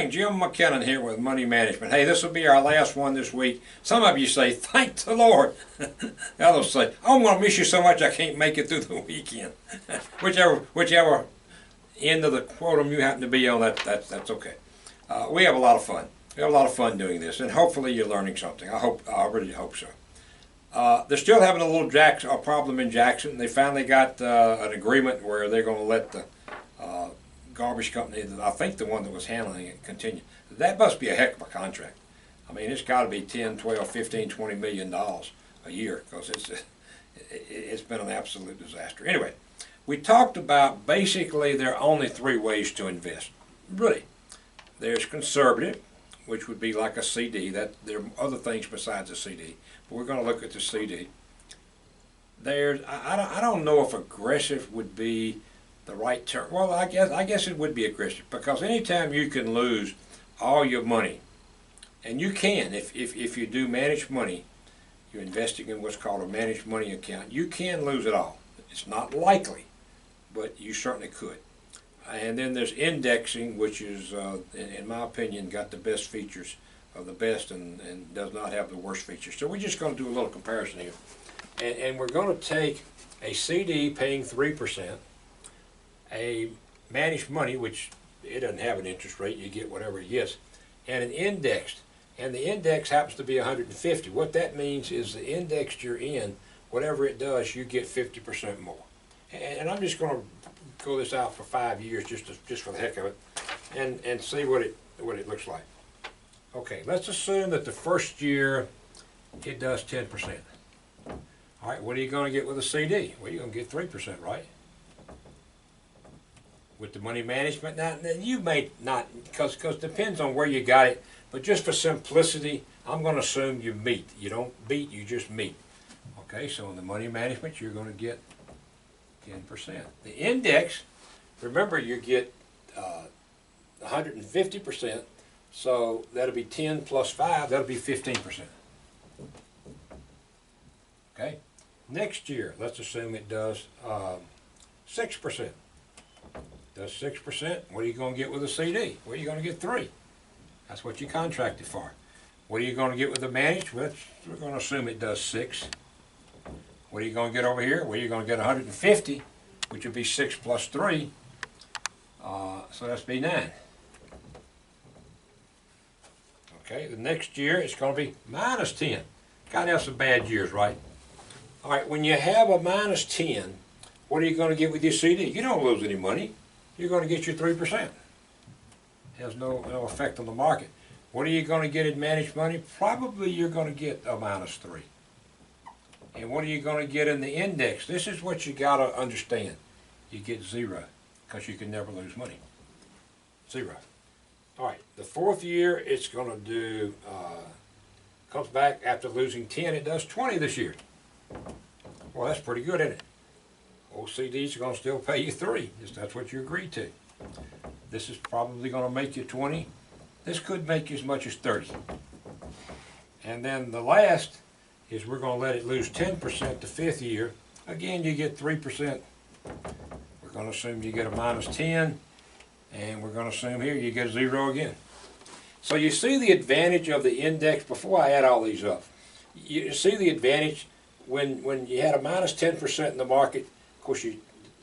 morning, Jim McKinnon here with Money Management. Hey, this will be our last one this week. Some of you say, thank the Lord. Others say, I'm going to miss you so much I can't make it through the weekend. whichever end of the quotum you happen to be on, that's okay. We have a lot of fun. We have a lot of fun doing this, and hopefully you're learning something. I really hope so. They're still having a little problem in Jackson. They finally got an agreement where they're going to let the garbage company, I think the one that was handling it, continue. That must be a heck of a contract. I mean, it's got to be 10, 12, 15, 20 million dollars a year, because it's been an absolute disaster. Anyway, we talked about basically there are only three ways to invest. Really, there's conservative, which would be like a CD. That there are other things besides a CD, but we're going to look at the CD. There's I don't know if aggressive would be the right term. Well, I guess it would be aggressive, because anytime you can lose all your money, and you can if you do manage money, you're investing in what's called a managed money account, you can lose it all. It's not likely, but you certainly could. And then there's indexing, which is, in my opinion, got the best features of the best and does not have the worst features. So we're just going to do a little comparison here. And we're going to take a CD paying 3%, a managed money, which it doesn't have an interest rate, you get whatever it gets, and an indexed. And the index happens to be 150. What that means is the index you're in, whatever it does, you get 50% more. And I'm just going to go this out for 5 years just for the heck of it, and see what it looks like. Okay, let's assume that the first year it does 10%. All right, what are you going to get with a CD? Well, you're going to get 3%, right? With the money management, now you may not, because it depends on where you got it, but just for simplicity, I'm going to assume you meet. You don't beat, you just meet. Okay, so in the money management, you're going to get 10%. The index, remember, you get 150%, so that'll be 10 plus 5, that'll be 15%. Okay, next year, let's assume it does 6%. Does 6%, what are you going to get with a CD? Well, you're going to get 3. That's what you contracted for. What are you going to get with the managed? Well, we're going to assume it does 6. What are you going to get over here? Well, you're going to get 150, which would be 6 plus 3. So that's be 9. Okay, the next year it's going to be minus 10. Got to have some bad years, right? All right, when you have a minus 10, what are you going to get with your CD? You don't lose any money. You're going to get your 3%. It has no effect on the market. What are you going to get in managed money? Probably you're going to get a minus 3. And what are you going to get in the index? This is what you got to understand. You get 0, because you can never lose money. 0. All right, the fourth year it's going to do, comes back after losing 10, it does 20 this year. Well, that's pretty good, isn't it? Old CDs are going to still pay you 3. That's what you agreed to. This is probably going to make you 20. This could make you as much as 30. And then the last is we're going to let it lose 10% the fifth year. Again, you get 3%. We're going to assume you get a minus 10. And we're going to assume here you get 0 again. So you see the advantage of the index. Before I add all these up, you see the advantage when you had a minus 10% in the market. Of course,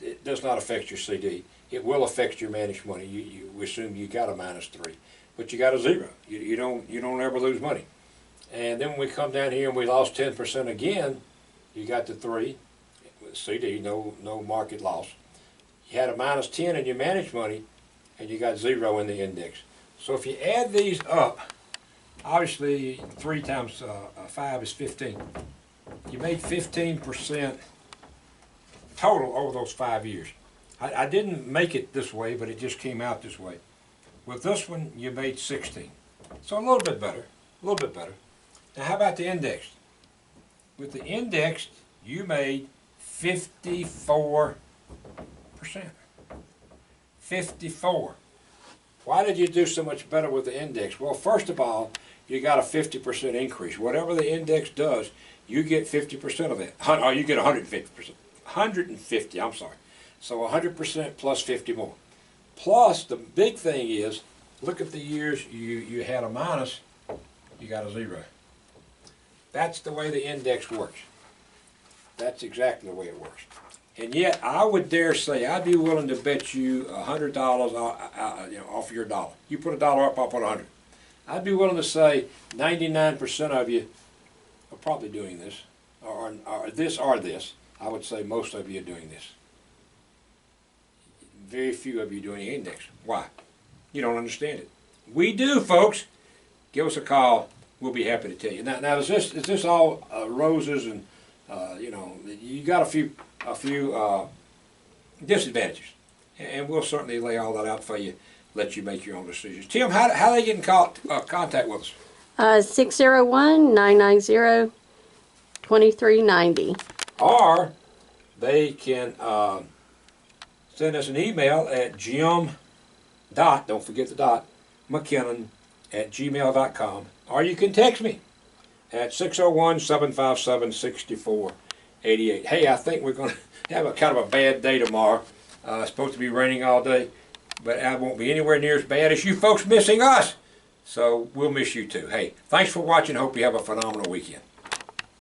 it does not affect your CD. It will affect your managed money. You assume you got a minus 3, but you got a 0. You don't ever lose money. And then when we come down here and we lost 10% again, you got the 3 with CD, no market loss. You had a minus 10 in your managed money, and you got 0 in the index. So if you add these up, obviously 3 times 5 is 15. You made 15% total over those 5 years. I didn't make it this way, but it just came out this way. With this one, you made 16. So a little bit better, a little bit better. Now how about the indexed? With the indexed, you made 54%. 54. Why did you do so much better with the index? Well, first of all, you got a 50% increase. Whatever the index does, you get 50% of that. Or you get 150%. 150, I'm sorry. So 100% plus 50 more. Plus, the big thing is, look at the years you had a minus, you got a 0. That's the way the index works. That's exactly the way it works. And yet, I would dare say, I'd be willing to bet you $100 off your dollar. You put $1 up, I'll put 100. I'd be willing to say 99% of you are probably doing this, or this or this. I would say most of you are doing this. Very few of you doing the index. Why? You don't understand it. We do, folks. Give us a call. We'll be happy to tell you. Now is this all roses and you know, you got a few disadvantages, and we'll certainly lay all that out for you. Let you make your own decisions. Tim, how they get in contact with us? 601-990-2390. Or they can send us an email at don't forget the dot, McKinnon@gmail.com. Or you can text me at 601-757-6488. Hey, I think we're going to have a kind of a bad day tomorrow. It's supposed to be raining all day, but I won't be anywhere near as bad as you folks missing us. So we'll miss you too. Hey, thanks for watching. Hope you have a phenomenal weekend.